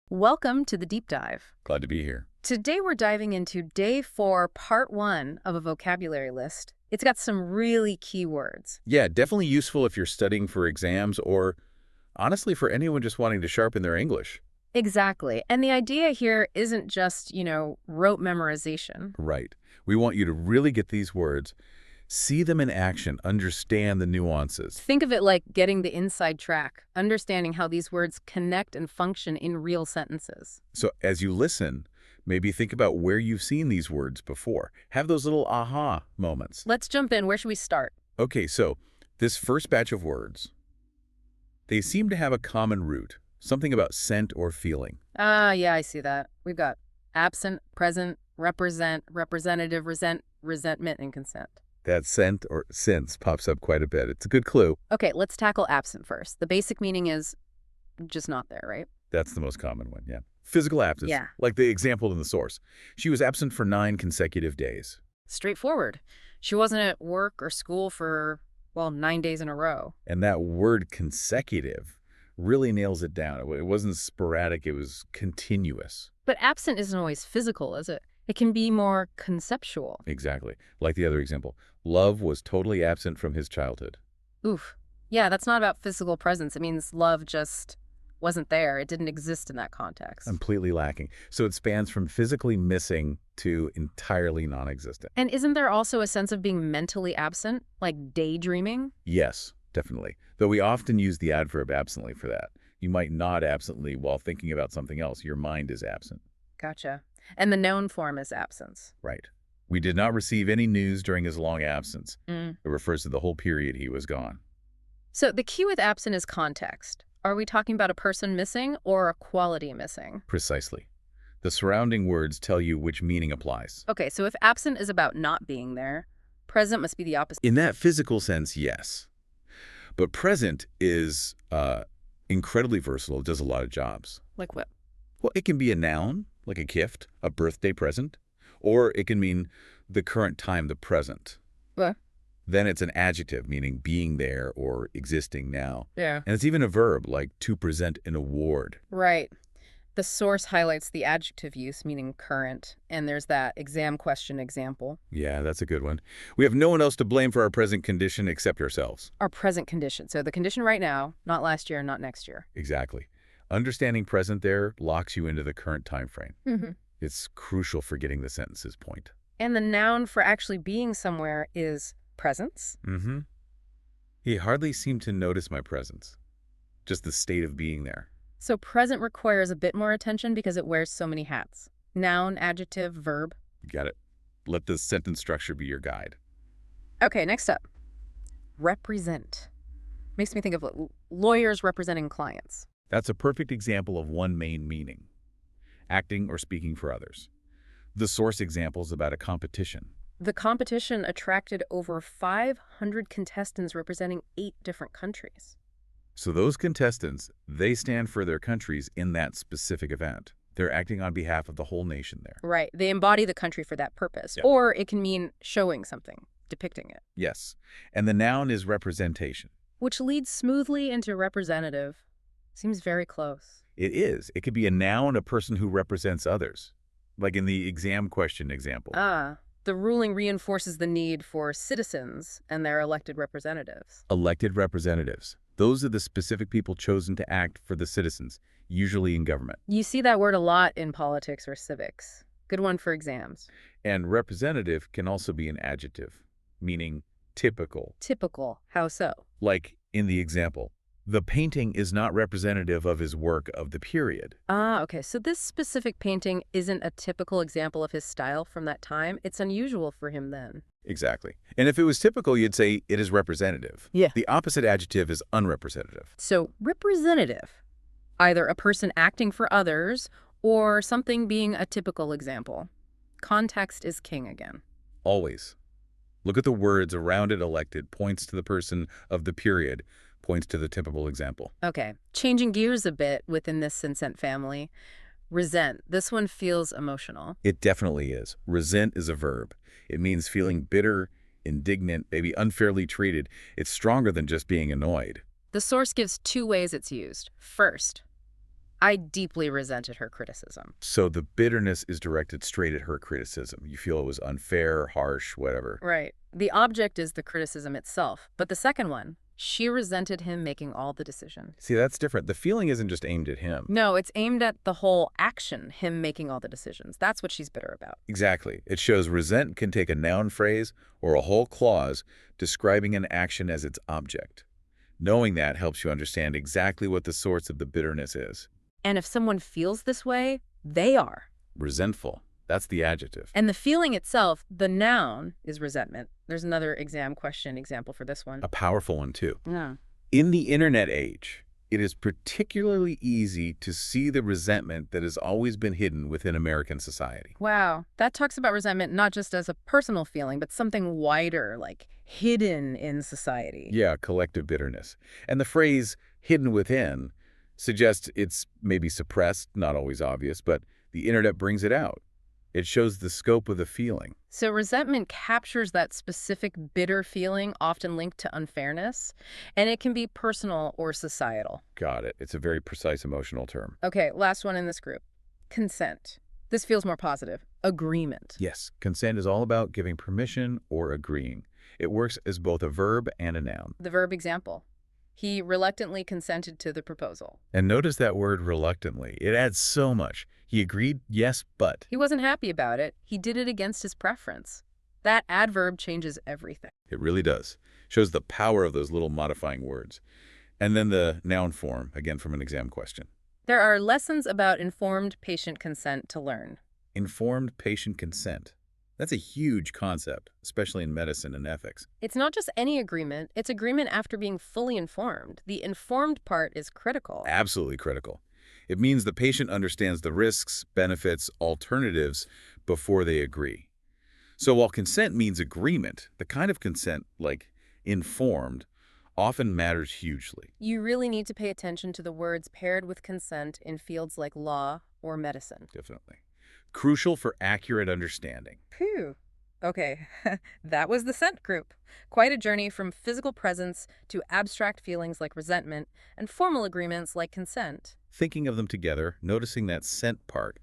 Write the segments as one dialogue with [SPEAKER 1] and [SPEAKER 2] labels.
[SPEAKER 1] Welcome to the deep dive.
[SPEAKER 2] Glad to be here.
[SPEAKER 1] Today we're diving into day 4, part 1 of a vocabulary list. It's got some really key words.
[SPEAKER 2] Yeah, definitely useful if you're studying for exams or, honestly, for anyone just wanting to sharpen their English.
[SPEAKER 1] Exactly. And the idea here isn't just, rote memorization.
[SPEAKER 2] Right. We want you to really get these words, see them in action, understand the nuances.
[SPEAKER 1] Think of it like getting the inside track, understanding how these words connect and function in real sentences.
[SPEAKER 2] So as you listen, maybe think about where you've seen these words before. Have those little aha moments.
[SPEAKER 1] Let's jump in. Where should we start?
[SPEAKER 2] Okay, so this first batch of words, they seem to have a common root, something about scent or feeling.
[SPEAKER 1] Yeah, I see that. We've got absent, present, represent, representative, resent, resentment, and consent.
[SPEAKER 2] That scent or sense pops up quite a bit. It's a good clue.
[SPEAKER 1] Okay, let's tackle absent first. The basic meaning is just not there, right?
[SPEAKER 2] That's the most common one, yeah. Physical absence,
[SPEAKER 1] Yeah.
[SPEAKER 2] like the example in the source. She was absent for 9 consecutive days.
[SPEAKER 1] Straightforward. She wasn't at work or school for, 9 days in a row.
[SPEAKER 2] And that word consecutive really nails it down. It wasn't sporadic, it was continuous.
[SPEAKER 1] But absent isn't always physical, is it? It can be more conceptual.
[SPEAKER 2] Exactly. Like the other example. Love was totally absent from his childhood.
[SPEAKER 1] Oof. Yeah, that's not about physical presence. It means love just wasn't there. It didn't exist in that context.
[SPEAKER 2] Completely lacking. So it spans from physically missing to entirely non-existent.
[SPEAKER 1] And isn't there also a sense of being mentally absent, like daydreaming?
[SPEAKER 2] Yes, definitely. Though we often use the adverb absently for that. You might nod absently while thinking about something else. Your mind is absent.
[SPEAKER 1] Gotcha. And the noun form is absence.
[SPEAKER 2] Right. We did not receive any news during his long absence.
[SPEAKER 1] Mm.
[SPEAKER 2] It refers to the whole period he was gone.
[SPEAKER 1] So the key with absent is context. Are we talking about a person missing or a quality missing?
[SPEAKER 2] Precisely. The surrounding words tell you which meaning applies.
[SPEAKER 1] Okay, so if absent is about not being there, present must be the opposite.
[SPEAKER 2] In that physical sense, yes. But present is incredibly versatile. It does a lot of jobs.
[SPEAKER 1] Like what?
[SPEAKER 2] Well, it can be a noun, like a gift, a birthday present, or it can mean the current time, the present.
[SPEAKER 1] What?
[SPEAKER 2] Then it's an adjective, meaning being there or existing now.
[SPEAKER 1] Yeah.
[SPEAKER 2] And it's even a verb, like to present an award.
[SPEAKER 1] Right. The source highlights the adjective use, meaning current, and there's that exam question example.
[SPEAKER 2] Yeah, that's a good one. We have no one else to blame for our present condition except ourselves.
[SPEAKER 1] Our present condition. So the condition right now, not last year, not next year.
[SPEAKER 2] Exactly. Understanding present there locks you into the current time frame.
[SPEAKER 1] Mm-hmm.
[SPEAKER 2] It's crucial for getting the sentence's point.
[SPEAKER 1] And the noun for actually being somewhere is presence.
[SPEAKER 2] Mm-hmm. He hardly seemed to notice my presence, just the state of being there.
[SPEAKER 1] So present requires a bit more attention because it wears so many hats. Noun, adjective, verb.
[SPEAKER 2] You got it. Let the sentence structure be your guide.
[SPEAKER 1] Okay, next up. Represent. Makes me think of lawyers representing clients.
[SPEAKER 2] That's a perfect example of one main meaning: acting or speaking for others. The source example is about a competition.
[SPEAKER 1] The competition attracted over 500 contestants representing 8 different countries.
[SPEAKER 2] So those contestants, they stand for their countries in that specific event. They're acting on behalf of the whole nation there.
[SPEAKER 1] Right. They embody the country for that purpose.
[SPEAKER 2] Yeah.
[SPEAKER 1] Or it can mean showing something, depicting it.
[SPEAKER 2] Yes. And the noun is representation.
[SPEAKER 1] Which leads smoothly into representative. Seems very close.
[SPEAKER 2] It is. It could be a noun, a person who represents others. Like in the exam question example.
[SPEAKER 1] The ruling reinforces the need for citizens and their elected representatives.
[SPEAKER 2] Elected representatives. Those are the specific people chosen to act for the citizens, usually in government.
[SPEAKER 1] You see that word a lot in politics or civics. Good one for exams.
[SPEAKER 2] And representative can also be an adjective, meaning typical.
[SPEAKER 1] Typical. How so?
[SPEAKER 2] Like in the example, the painting is not representative of his work of the period.
[SPEAKER 1] Okay. So this specific painting isn't a typical example of his style from that time. It's unusual for him then.
[SPEAKER 2] Exactly. And if it was typical, you'd say it is representative.
[SPEAKER 1] Yeah.
[SPEAKER 2] The opposite adjective is unrepresentative.
[SPEAKER 1] So representative, either a person acting for others or something being a typical example. Context is king again.
[SPEAKER 2] Always. Look at the words around it. Elected points to the person of the period, points to the typical example.
[SPEAKER 1] Okay, changing gears a bit within this Consent family. Resent. This one feels emotional.
[SPEAKER 2] It definitely is. Resent is a verb. It means feeling bitter, indignant, maybe unfairly treated. It's stronger than just being annoyed.
[SPEAKER 1] The source gives 2 ways it's used. First, I deeply resented her criticism.
[SPEAKER 2] So the bitterness is directed straight at her criticism. You feel it was unfair, harsh, whatever.
[SPEAKER 1] Right. The object is the criticism itself. But the second one, she resented him making all the decision.
[SPEAKER 2] See, that's different. The feeling isn't just aimed at him.
[SPEAKER 1] No, it's aimed at the whole action, him making all the decisions. That's what she's bitter about.
[SPEAKER 2] Exactly. It shows resent can take a noun phrase or a whole clause describing an action as its object. Knowing that helps you understand exactly what the source of the bitterness is.
[SPEAKER 1] And if someone feels this way, they are.
[SPEAKER 2] Resentful. That's the adjective.
[SPEAKER 1] And the feeling itself, the noun, is resentment. There's another exam question example for this one.
[SPEAKER 2] A powerful one, too.
[SPEAKER 1] Yeah.
[SPEAKER 2] In the internet age, it is particularly easy to see the resentment that has always been hidden within American society.
[SPEAKER 1] Wow. That talks about resentment not just as a personal feeling, but something wider, like hidden in society.
[SPEAKER 2] Yeah, collective bitterness. And the phrase hidden within suggests it's maybe suppressed, not always obvious, but the internet brings it out. It shows the scope of the feeling.
[SPEAKER 1] So resentment captures that specific bitter feeling, often linked to unfairness, and it can be personal or societal.
[SPEAKER 2] Got it. It's a very precise emotional term.
[SPEAKER 1] Okay, last one in this group. Consent. This feels more positive. Agreement.
[SPEAKER 2] Yes, consent is all about giving permission or agreeing. It works as both a verb and a noun.
[SPEAKER 1] The verb example. He reluctantly consented to the proposal.
[SPEAKER 2] And notice that word reluctantly. It adds so much. He agreed, yes, but.
[SPEAKER 1] He wasn't happy about it. He did it against his preference. That adverb changes everything.
[SPEAKER 2] It really does. Shows the power of those little modifying words. And then the noun form, again from an exam question.
[SPEAKER 1] There are lessons about informed patient consent to learn.
[SPEAKER 2] Informed patient consent. That's a huge concept, especially in medicine and ethics.
[SPEAKER 1] It's not just any agreement. It's agreement after being fully informed. The informed part is critical.
[SPEAKER 2] Absolutely critical. It means the patient understands the risks, benefits, alternatives before they agree. So while consent means agreement, the kind of consent, like informed, often matters hugely.
[SPEAKER 1] You really need to pay attention to the words paired with consent in fields like law or medicine.
[SPEAKER 2] Definitely. Crucial for accurate understanding.
[SPEAKER 1] Phew. Okay, that was the scent group. Quite a journey from physical presence to abstract feelings like resentment and formal agreements like consent.
[SPEAKER 2] Thinking of them together, noticing that scent part,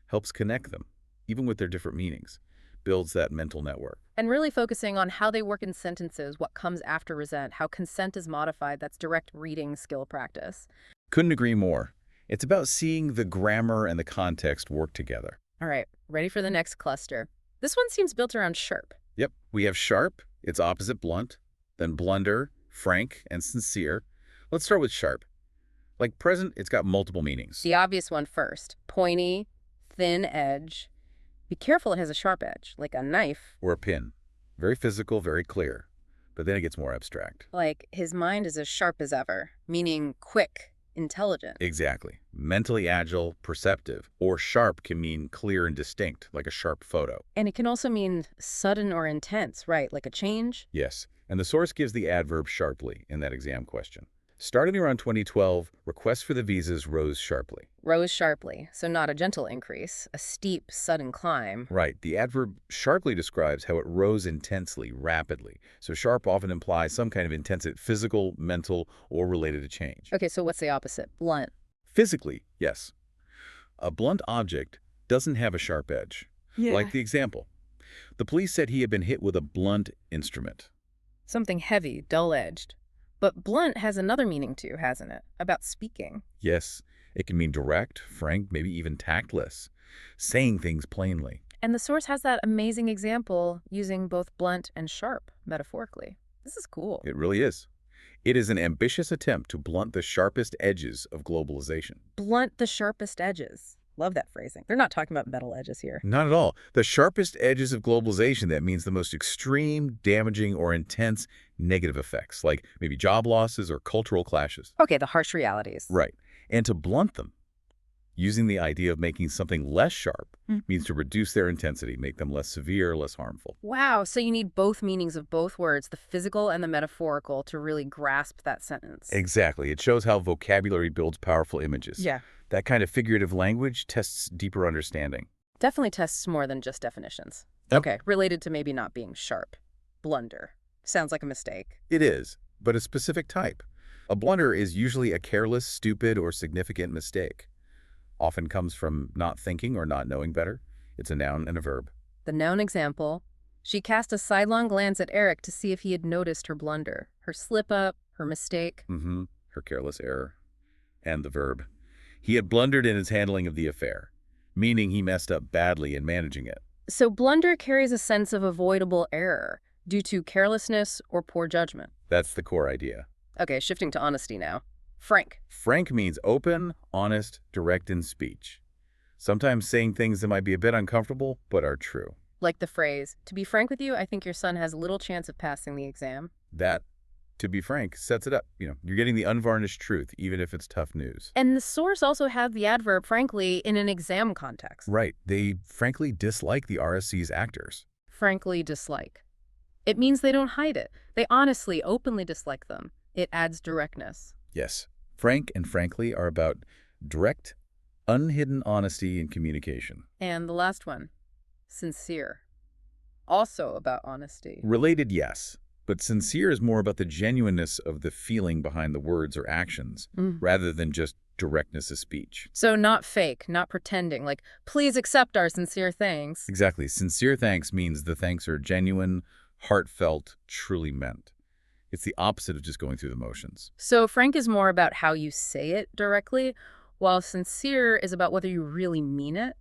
[SPEAKER 2] helps connect them, even with their different meanings, builds that mental network.
[SPEAKER 1] And really focusing on how they work in sentences, what comes after resent, how consent is modified, that's direct reading skill practice.
[SPEAKER 2] Couldn't agree more. It's about seeing the grammar and the context work together.
[SPEAKER 1] All right, ready for the next cluster. This one seems built around sharp.
[SPEAKER 2] Yep, we have sharp, its opposite blunt, then blunder, frank, and sincere. Let's start with sharp. Like present, it's got multiple meanings.
[SPEAKER 1] The obvious one first. Pointy, thin edge. Be careful it has a sharp edge, like a knife.
[SPEAKER 2] Or a pin. Very physical, very clear. But then it gets more abstract.
[SPEAKER 1] Like his mind is as sharp as ever, meaning quick, intelligent.
[SPEAKER 2] Exactly. Mentally agile, perceptive. Or sharp can mean clear and distinct, like a sharp photo.
[SPEAKER 1] And it can also mean sudden or intense, right? Like a change?
[SPEAKER 2] Yes. And the source gives the adverb sharply in that exam question. Starting around 2012, requests for the visas rose sharply.
[SPEAKER 1] Rose sharply, so not a gentle increase, a steep, sudden climb.
[SPEAKER 2] Right. The adverb sharply describes how it rose intensely, rapidly. So sharp often implies some kind of intense physical, mental, or related to change.
[SPEAKER 1] Okay, so what's the opposite? Blunt.
[SPEAKER 2] Physically, yes. A blunt object doesn't have a sharp edge.
[SPEAKER 1] Yeah.
[SPEAKER 2] Like the example. The police said he had been hit with a blunt instrument.
[SPEAKER 1] Something heavy, dull-edged. But blunt has another meaning too, hasn't it? About speaking.
[SPEAKER 2] Yes, it can mean direct, frank, maybe even tactless. Saying things plainly.
[SPEAKER 1] And the source has that amazing example using both blunt and sharp, metaphorically. This is cool.
[SPEAKER 2] It really is. It is an ambitious attempt to blunt the sharpest edges of globalization.
[SPEAKER 1] Blunt the sharpest edges. Love that phrasing. They're not talking about metal edges here.
[SPEAKER 2] Not at all. The sharpest edges of globalization, that means the most extreme, damaging, or intense negative effects, like maybe job losses or cultural clashes.
[SPEAKER 1] Okay, the harsh realities.
[SPEAKER 2] Right. And to blunt them, using the idea of making something less sharp means to reduce their intensity, make them less severe, less harmful.
[SPEAKER 1] Wow, so you need both meanings of both words, the physical and the metaphorical, to really grasp that sentence.
[SPEAKER 2] Exactly. It shows how vocabulary builds powerful images.
[SPEAKER 1] Yeah.
[SPEAKER 2] That kind of figurative language tests deeper understanding.
[SPEAKER 1] Definitely tests more than just definitions.
[SPEAKER 2] Yep.
[SPEAKER 1] Okay, related to maybe not being sharp. Blunder. Sounds like a mistake.
[SPEAKER 2] It is, but a specific type. A blunder is usually a careless, stupid, or significant mistake. often comes from not thinking or not knowing better. It's a noun and a verb.
[SPEAKER 1] The noun example: she cast a sidelong glance at Eric to see if he had noticed her blunder, her slip-up, her mistake.
[SPEAKER 2] Her careless error. And the verb: he had blundered in his handling of the affair, meaning he messed up badly in managing it.
[SPEAKER 1] So blunder carries a sense of avoidable error due to carelessness or poor judgment.
[SPEAKER 2] That's the core idea.
[SPEAKER 1] Okay, shifting to honesty now. Frank.
[SPEAKER 2] Frank means open, honest, direct in speech. Sometimes saying things that might be a bit uncomfortable, but are true.
[SPEAKER 1] Like the phrase, "To be frank with you, I think your son has little chance of passing the exam."
[SPEAKER 2] That, to be frank, sets it up. You're getting the unvarnished truth, even if it's tough news.
[SPEAKER 1] And the source also had the adverb frankly in an exam context.
[SPEAKER 2] Right. They frankly dislike the RSC's actors.
[SPEAKER 1] Frankly dislike. It means they don't hide it. They honestly, openly dislike them. It adds directness.
[SPEAKER 2] Yes. Frank and frankly are about direct, unhidden honesty in communication.
[SPEAKER 1] And the last one, sincere. Also about honesty.
[SPEAKER 2] Related, yes. But sincere is more about the genuineness of the feeling behind the words or actions, rather than just directness of speech.
[SPEAKER 1] So not fake, not pretending, like, please accept our sincere thanks.
[SPEAKER 2] Exactly. Sincere thanks means the thanks are genuine, heartfelt, truly meant. It's the opposite of just going through the motions.
[SPEAKER 1] So frank is more about how you say it directly, while sincere is about whether you really mean it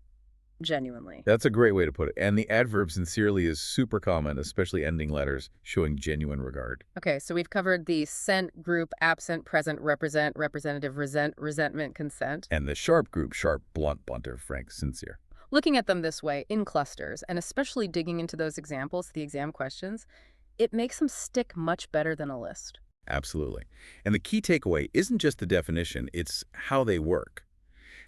[SPEAKER 1] genuinely.
[SPEAKER 2] That's a great way to put it. And the adverb sincerely is super common, especially ending letters, showing genuine regard.
[SPEAKER 1] Okay, so we've covered the sent, group, absent, present, represent, representative, resent, resentment, consent.
[SPEAKER 2] And the sharp group, sharp, blunt, blunter, frank, sincere.
[SPEAKER 1] Looking at them this way, in clusters, and especially digging into those examples, the exam questions, it makes them stick much better than a list.
[SPEAKER 2] Absolutely. And the key takeaway isn't just the definition, it's how they work.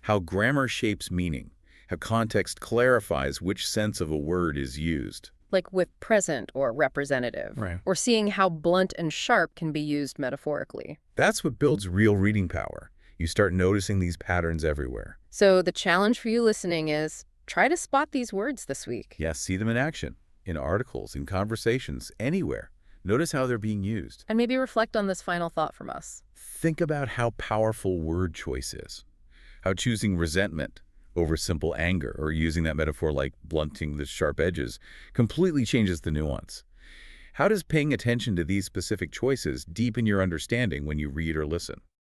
[SPEAKER 2] How grammar shapes meaning. How context clarifies which sense of a word is used.
[SPEAKER 1] Like with present or representative.
[SPEAKER 2] Right.
[SPEAKER 1] Or seeing how blunt and sharp can be used metaphorically.
[SPEAKER 2] That's what builds real reading power. You start noticing these patterns everywhere.
[SPEAKER 1] So the challenge for you listening is, try to spot these words this week.
[SPEAKER 2] Yes, see them in action. In articles, in conversations, anywhere. Notice how they're being used.
[SPEAKER 1] And maybe reflect on this final thought from us.
[SPEAKER 2] Think about how powerful word choice is. How choosing resentment over simple anger, or using that metaphor like blunting the sharp edges, completely changes the nuance. How does paying attention to these specific choices deepen your understanding when you read or listen?